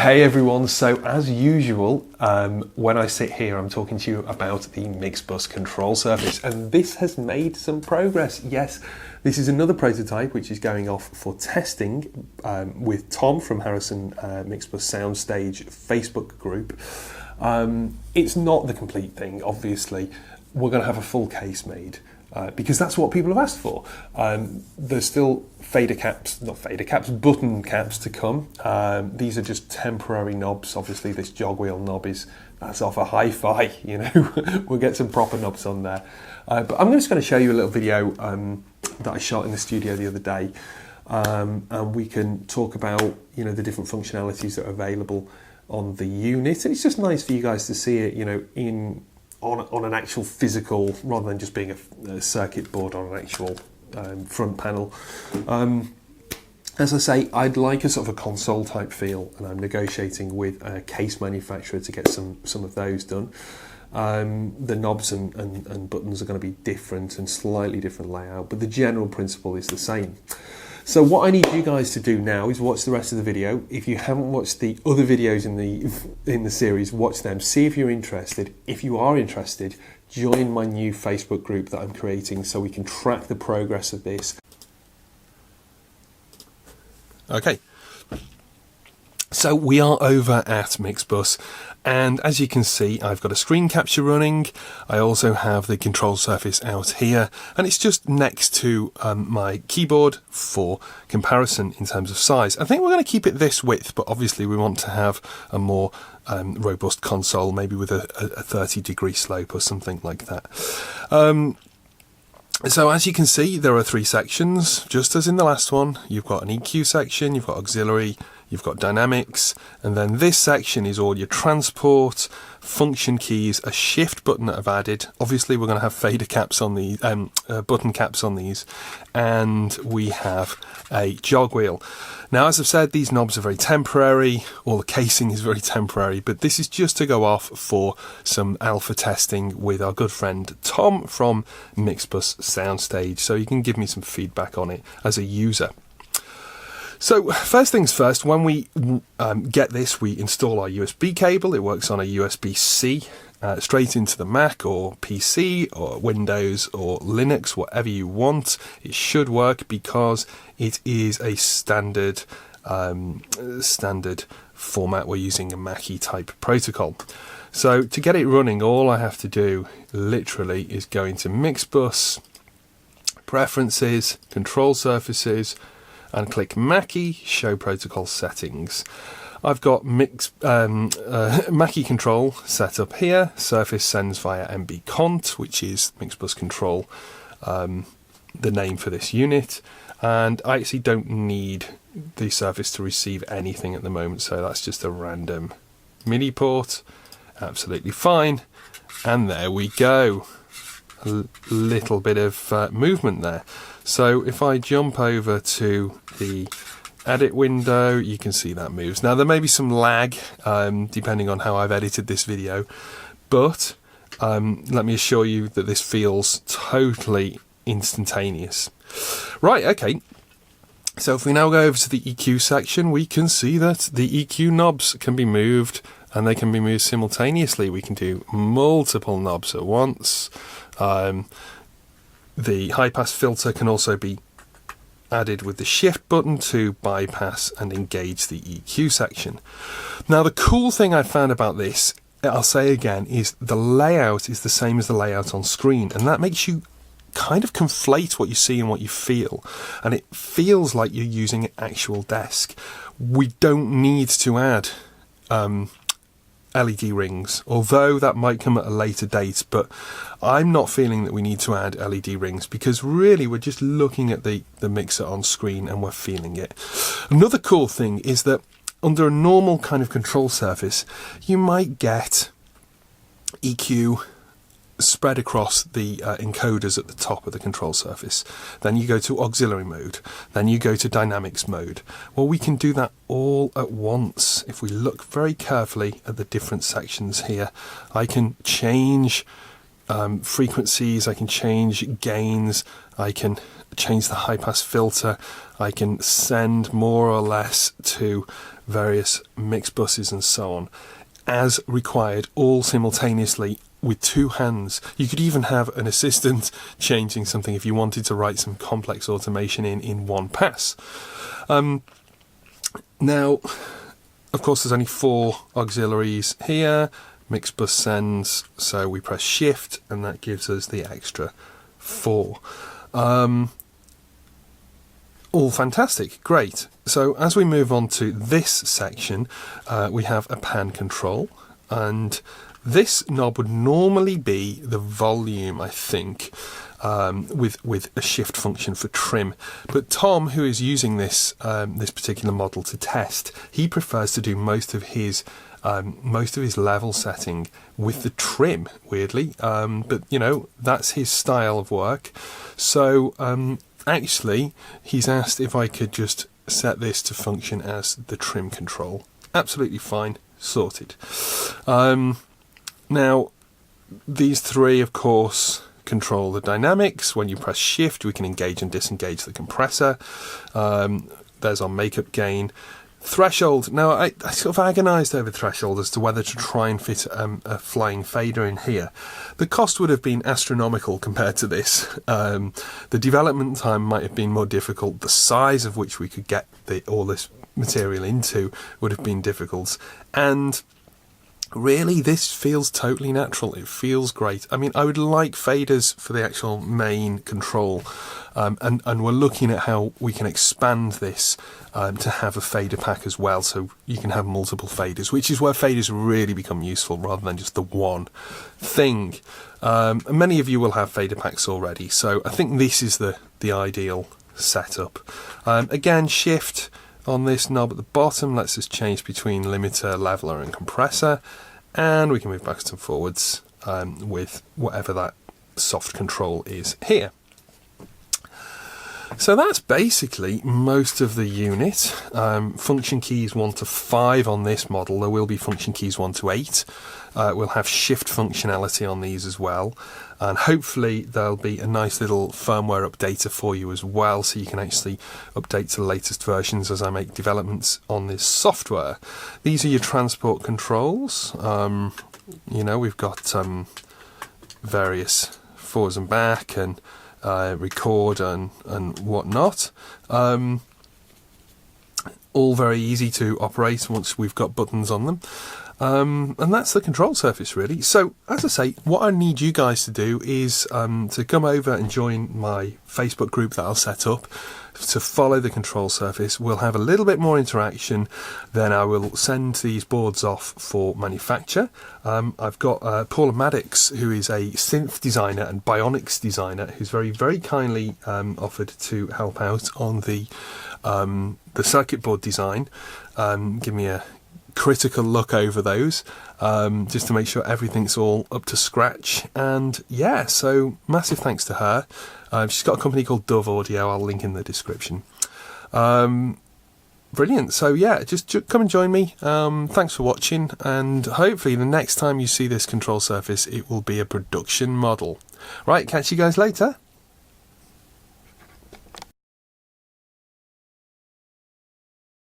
Hey everyone, so as usual, when I sit here I'm talking to you about the Mixbus control surface, and this has made some progress. Yes, this is another prototype which is going off for testing with Tom from Harrison Mixbus Soundstage Facebook group. It's not the complete thing, obviously. We're going to have a full case made. Because that's what people have asked for. There's still button caps to come. These are just temporary knobs. Obviously this jog wheel knob that's off a hi-fi, you know. We'll get some proper knobs on there. But I'm just going to show you a little video that I shot in the studio the other day. And we can talk about, you know, the different functionalities that are available on the unit. And it's just nice for you guys to see it, you know, on an actual physical, rather than just being a circuit board on an actual front panel. As I say, I'd like a sort of a console type feel, and I'm negotiating with a case manufacturer to get some of those done. The knobs and buttons are going to be different and slightly different layout, but the general principle is the same. So what I need you guys to do now is watch the rest of the video. If you haven't watched the other videos in the series, watch them. See if you're interested. If you are interested, join my new Facebook group that I'm creating so we can track the progress of this. Okay. So we are over at Mixbus, and as you can see, I've got a screen capture running. I also have the control surface out here, and it's just next to my keyboard for comparison in terms of size. I think we're going to keep it this width, but obviously we want to have a more robust console, maybe with a 30-degree slope or something like that. So as you can see, there are three sections, just as in the last one. You've got an EQ section, you've got auxiliary, you've got dynamics, and then this section is all your transport, function keys, a shift button that I've added. Obviously we're going to have fader caps on the button caps on these, and we have a jog wheel. Now, as I've said, these knobs are very temporary, all the casing is very temporary, but this is just to go off for some alpha testing with our good friend Tom from Mixbus Soundstage, so you can give me some feedback on it as a user. So first things first, when we get this, we install our USB cable. It works on a USB-C straight into the Mac or PC or Windows or Linux, whatever you want. It should work because it is a standard format. We're using a Mackie type protocol. So to get it running, all I have to do literally is go into Mixbus, Preferences, Control Surfaces, and click Mackie, Show Protocol Settings. I've got Mackie control set up here. Surface sends via MB-Cont, which is Mixbus control, the name for this unit. And I actually don't need the Surface to receive anything at the moment, so that's just a random MIDI port. Absolutely fine. And there we go. A little bit of movement there. So if I jump over to the edit window, you can see that moves. Now there may be some lag depending on how I've edited this video, but let me assure you that this feels totally instantaneous. Right, okay. So if we now go over to the EQ section, we can see that the EQ knobs can be moved, and they can be moved simultaneously. We can do multiple knobs at once. The high-pass filter can also be added with the shift button to bypass and engage the EQ section. Now the cool thing I found about this, I'll say again, is the layout is the same as the layout on screen, and that makes you kind of conflate what you see and what you feel, and it feels like you're using an actual desk. We don't need to add LED rings, although that might come at a later date, but I'm not feeling that we need to add LED rings because really we're just looking at the mixer on screen and we're feeling it. Another cool thing is that under a normal kind of control surface, you might get EQ spread across the encoders at the top of the control surface. Then you go to auxiliary mode. Then you go to dynamics mode. Well, we can do that all at once. If we look very carefully at the different sections here, I can change frequencies, I can change gains, I can change the high pass filter, I can send more or less to various mix buses and so on, as required, all simultaneously with two hands. You could even have an assistant changing something if you wanted to write some complex automation in one pass. Now, of course, there's only 4 auxiliaries here. Mixbus sends, so we press shift and that gives us the extra 4. All fantastic, great. So as we move on to this section, we have a pan control, and this knob would normally be the volume, I think, with a shift function for trim. But Tom, who is using this this particular model to test, he prefers to do most of his level setting with the trim, weirdly. But you know, that's his style of work. So actually, he's asked if I could just set this to function as the trim control. Absolutely fine, sorted. Now, these 3, of course, control the dynamics. When you press shift, we can engage and disengage the compressor. There's our makeup gain. Threshold. Now, I sort of agonised over threshold as to whether to try and fit a flying fader in here. The cost would have been astronomical compared to this. The development time might have been more difficult. The size of which we could get all this material into would have been difficult. And really, this feels totally natural. It feels great. I mean, I would like faders for the actual main control, and we're looking at how we can expand this to have a fader pack as well, so you can have multiple faders, which is where faders really become useful rather than just the one thing. Many of you will have fader packs already, so I think this is the ideal setup. Again, shift on this knob at the bottom lets us change between limiter, leveler and compressor, and we can move backwards and forwards with whatever that soft control is here. So that's basically most of the unit. Function keys 1 to 5 on this model. There will be function keys 1 to 8. We'll have shift functionality on these as well, and hopefully there'll be a nice little firmware updater for you as well, so you can actually update to the latest versions as I make developments on this software. These are your transport controls. You know, we've got various forwards and back and record and whatnot. All very easy to operate once we've got buttons on them. And that's the control surface, really. So, as I say, what I need you guys to do is to come over and join my Facebook group that I'll set up to follow the control surface. We'll have a little bit more interaction, then I will send these boards off for manufacture. I've got Paula Maddox, who is a synth designer and bionics designer, who's very, very kindly offered to help out on the circuit board design. Give me a critical look over those, just to make sure everything's all up to scratch. And yeah, so massive thanks to her. She's got a company called Dove Audio. I'll link in the description. Brilliant. So yeah, just come and join me. Thanks for watching, and hopefully the next time you see this control surface, it will be a production model. Right, catch you guys later.